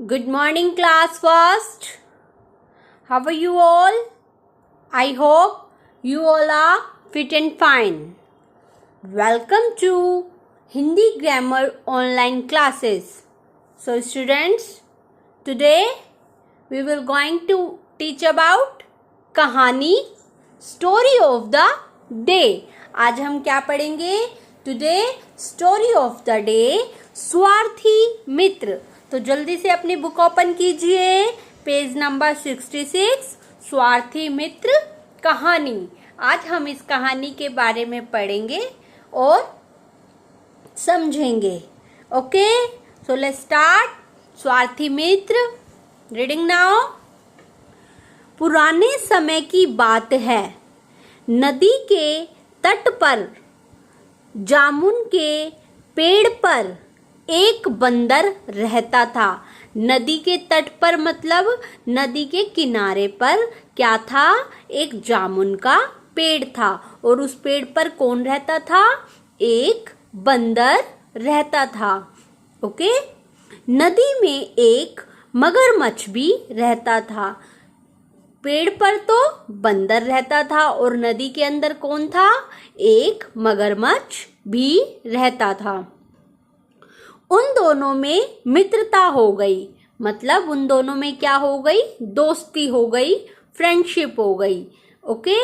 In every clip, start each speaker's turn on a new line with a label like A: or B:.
A: Good morning, class first. How are you all? I hope you all are fit and fine. Welcome to Hindi Grammar online classes. So students, today we will going to teach about कहानी story of the day. आज हम क्या पढ़ेंगे? Today story of the day स्वार्थी मित्र. तो जल्दी से अपनी बुक ओपन कीजिए, पेज नंबर 66, स्वार्थी मित्र कहानी. आज हम इस कहानी के बारे में पढ़ेंगे और समझेंगे. Okay, so let's start. स्वार्थी मित्र. Reading now. पुराने समय की बात है. नदी के तट पर जामुन के पेड़ पर एक बंदर रहता था. नदी के तट पर मतलब नदी के किनारे पर क्या था? एक जामुन का पेड़ था. और उस पेड़ पर कौन रहता था? एक बंदर रहता था. ओके. नदी में एक मगरमच्छ भी रहता था. पेड़ पर तो बंदर रहता था और नदी के अंदर कौन था? एक मगरमच्छ भी रहता था. उन दोनों में मित्रता हो गई. मतलब उन दोनों में क्या हो गई? दोस्ती हो गई, फ्रेंडशिप हो गई. ओके.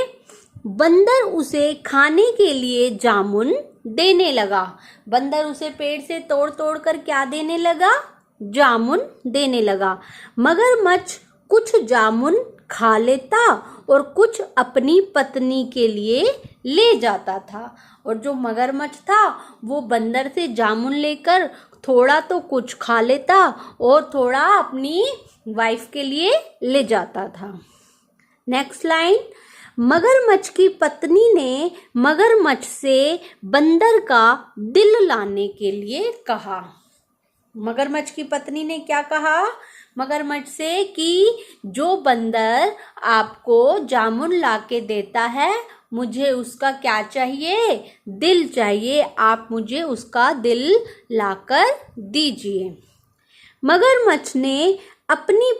A: बंदर उसे खाने के लिए जामुन देने लगा. बंदर उसे पेड़ से तोड़ तोड़ कर क्या देने लगा? जामुन देने लगा. मगरमच्छ कुछ जामुन खा लेता और कुछ अपनी पत्नी के लिए ले जाता था. और जो मगरमच्छ था वो बंदर से जामुन लेकर थोड़ा तो कुछ खा लेता और थोड़ा अपनी वाइफ के लिए ले जाता था. Next line. मगरमच्छ की पत्नी ने मगरमच्छ से बंदर का दिल लाने के लिए कहा. मगरमच्छ की पत्नी ने क्या कहा मगरमच्छ से कि जो बंदर आपको जामुन लाके देता है, मुझे उसका क्या चाहिए? दिल चाहिए. आप मुझे उसका दिल लाकर दीजिए. मगरमच्छ ने अपनी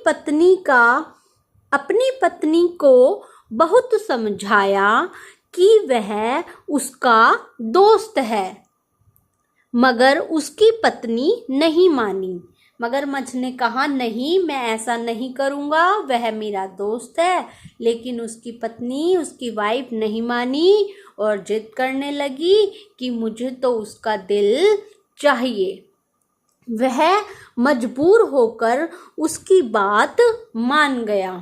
A: पत्नी को बहुत समझाया कि वह उसका दोस्त है, मगर उसकी पत्नी नहीं मानी. मगरमच्छ ने कहा नहीं, मैं ऐसा नहीं करूँगा, वह मेरा दोस्त है. लेकिन उसकी पत्नी, उसकी वाइफ नहीं मानी और जिद करने लगी कि मुझे तो उसका दिल चाहिए. वह मजबूर होकर उसकी बात मान गया.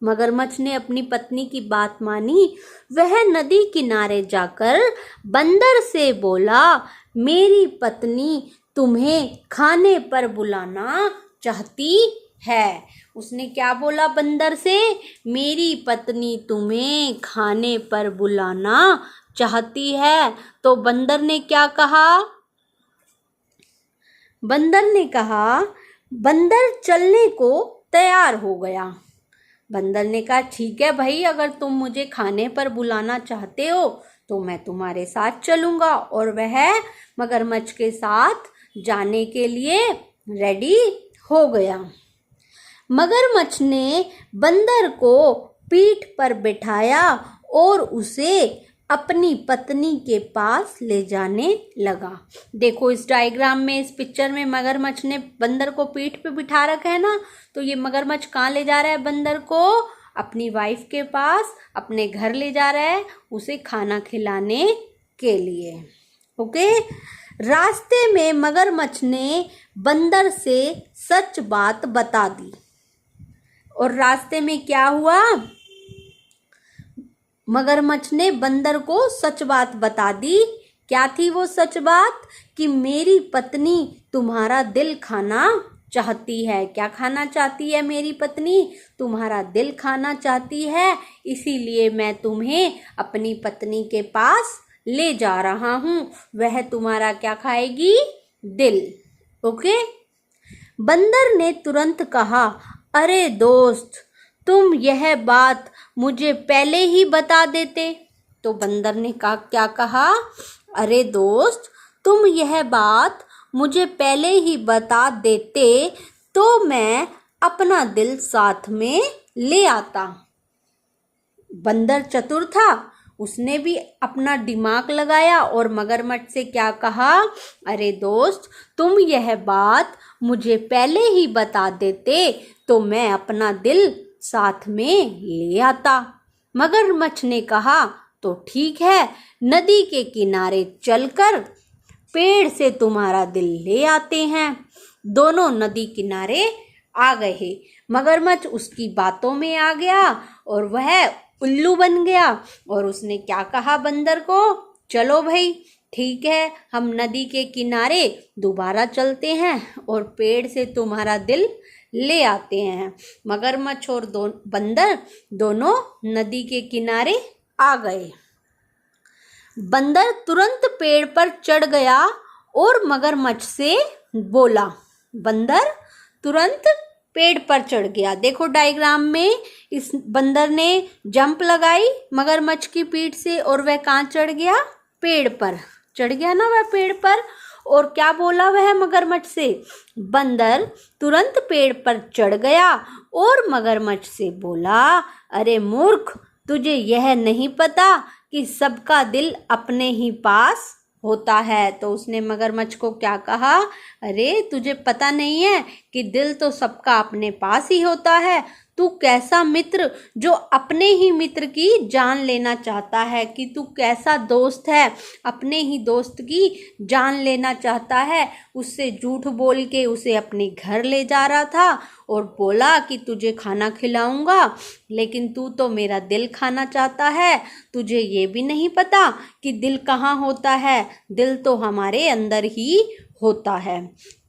A: मगरमच्छ ने अपनी पत्नी की बात मानी. वह नदी किनारे जाकर बंदर से बोला, मेरी पत्नी तुम्हें खाने पर बुलाना चाहती है. उसने क्या बोला बंदर से? मेरी पत्नी तुम्हें खाने पर बुलाना चाहती है. तो बंदर ने क्या कहा? बंदर चलने को तैयार हो गया. बंदर ने कहा ठीक है भाई, अगर तुम मुझे खाने पर बुलाना चाहते हो तो मैं तुम्हारे साथ चलूंगा. और वह मगरमच्छ के साथ जाने के लिए रेडी हो गया. मगरमच्छ ने बंदर को पीठ पर बिठाया और उसे अपनी पत्नी के पास ले जाने लगा. देखो इस डायग्राम में, इस पिक्चर में मगरमच्छ ने बंदर को पीठ पे बिठा रखा है ना. तो ये मगरमच्छ कहाँ ले जा रहा है बंदर को? अपनी वाइफ के पास, अपने घर ले जा रहा है, उसे खाना खिलाने के लिए. ओके. रास्ते में मगरमच्छ ने बंदर से सच बात बता दी. और रास्ते में क्या हुआ? मगरमच्छ ने बंदर को सच बात बता दी. क्या थी वो सच बात? कि मेरी पत्नी तुम्हारा दिल खाना चाहती है. क्या खाना चाहती है मेरी पत्नी? तुम्हारा दिल खाना चाहती है. इसीलिए मैं तुम्हें अपनी पत्नी के पास ले जा रहा हूँ. वह तुम्हारा क्या खाएगी? दिल. ओके. बंदर ने तुरंत कहा, अरे दोस्त, तुम यह बात मुझे पहले ही बता देते. तो बंदर ने क्या कहा? अरे दोस्त, तुम यह बात मुझे पहले ही बता देते तो मैं अपना दिल साथ में ले आता। बंदर चतुर था, उसने भी अपना दिमाग लगाया और मगरमच्छ से क्या कहा, अरे दोस्त, तुम यह बात मुझे पहले ही बता देते तो मैं अपना दिल साथ में ले आता। मगरमच्छ ने कहा, तो ठीक है, नदी के किनारे चलकर पेड़ से तुम्हारा दिल ले आते हैं। दोनों नदी किनारे आ गए। मगरमच्छ उसकी बातों में आ गया और वह उल्लू बन गया और उसने क्या कहा बंदर को, चलो भाई ठीक है, हम नदी के किनारे दोबारा चलते हैं और पेड़ से तुम्हारा दिल ले आते हैं। मगरमच्छ और बंदर दोनों नदी के किनारे आ गए। बंदर तुरंत पेड़ पर चढ़ गया और मगरमच्छ से बोला। बंदर तुरंत पेड़ पर चढ़ गया। देखो डायग्राम में इस बंदर ने जंप लगाई मगरमच्छ की पीठ से और वह कहाँ चढ़ गया, पेड़ पर चढ़ गया ना वह पेड़ पर। और क्या बोला वह मगरमच्छ से, बंदर तुरंत पेड़ पर चढ़ गया और मगरमच्छ से बोला, अरे मूर्ख, तुझे यह नहीं पता कि सबका दिल अपने ही पास होता है। तो उसने मगरमच्छ को क्या कहा, अरे तुझे पता नहीं है कि दिल तो सबका अपने पास ही होता है। तू कैसा मित्र जो अपने ही मित्र की जान लेना चाहता है, कि तू कैसा दोस्त है अपने ही दोस्त की जान लेना चाहता है। उससे झूठ बोल के उसे अपने घर ले जा रहा था और बोला कि तुझे खाना खिलाऊंगा, लेकिन तू तो मेरा दिल खाना चाहता है। तुझे ये भी नहीं पता कि दिल कहाँ होता है, दिल तो हमारे अंदर ही होता है।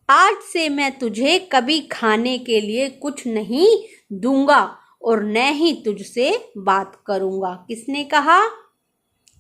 A: आज से मैं तुझे कभी खाने के लिए कुछ नहीं दूंगा और न ही तुझसे बात करूंगा। किसने कहा,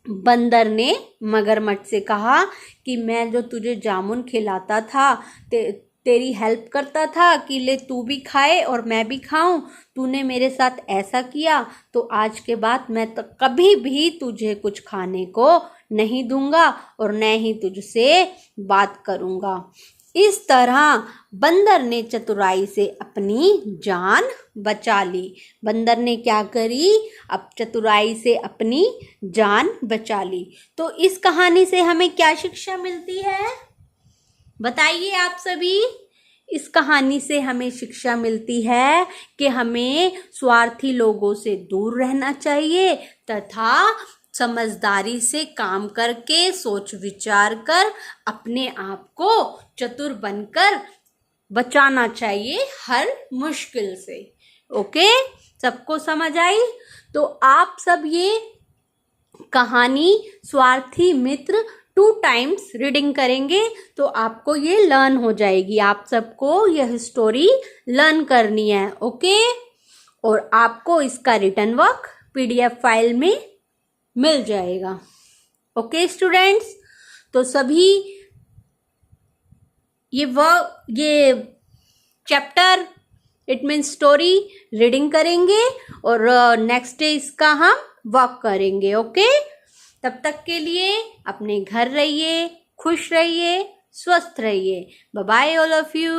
A: बंदर ने मगरमच्छ से कहा कि मैं जो तुझे जामुन खिलाता था, तेरी हेल्प करता था कि ले तू भी खाए और मैं भी खाऊं, तूने मेरे साथ ऐसा किया, तो आज के बाद मैं तो कभी भी तुझे कुछ खाने को नहीं दूंगा और न ही तुझसे बात करूंगा। इस तरह बंदर ने चतुराई से अपनी जान बचा ली। बंदर ने क्या करी, अब चतुराई से अपनी जान बचा ली। तो इस कहानी से हमें क्या शिक्षा मिलती है, बताइए आप सभी। इस कहानी से हमें शिक्षा मिलती है कि हमें स्वार्थी लोगों से दूर रहना चाहिए तथा समझदारी से काम करके, सोच विचार कर अपने आप को चतुर बनकर बचाना चाहिए हर मुश्किल से। ओके, सबको समझ आई? तो आप सब ये कहानी स्वार्थी मित्र 2 टाइम्स रीडिंग करेंगे तो आपको ये लर्न हो जाएगी। आप सबको यह स्टोरी लर्न करनी है। ओके, और आपको इसका रिटन वर्क PDF फाइल में मिल जाएगा। ओके स्टूडेंट्स, तो सभी ये chapter it means story reading करेंगे और नेक्स्ट डे इसका हम वर्क करेंगे। ओके, तब तक के लिए अपने घर रहिए, खुश रहिए, स्वस्थ रहिए। Bye bye all of you.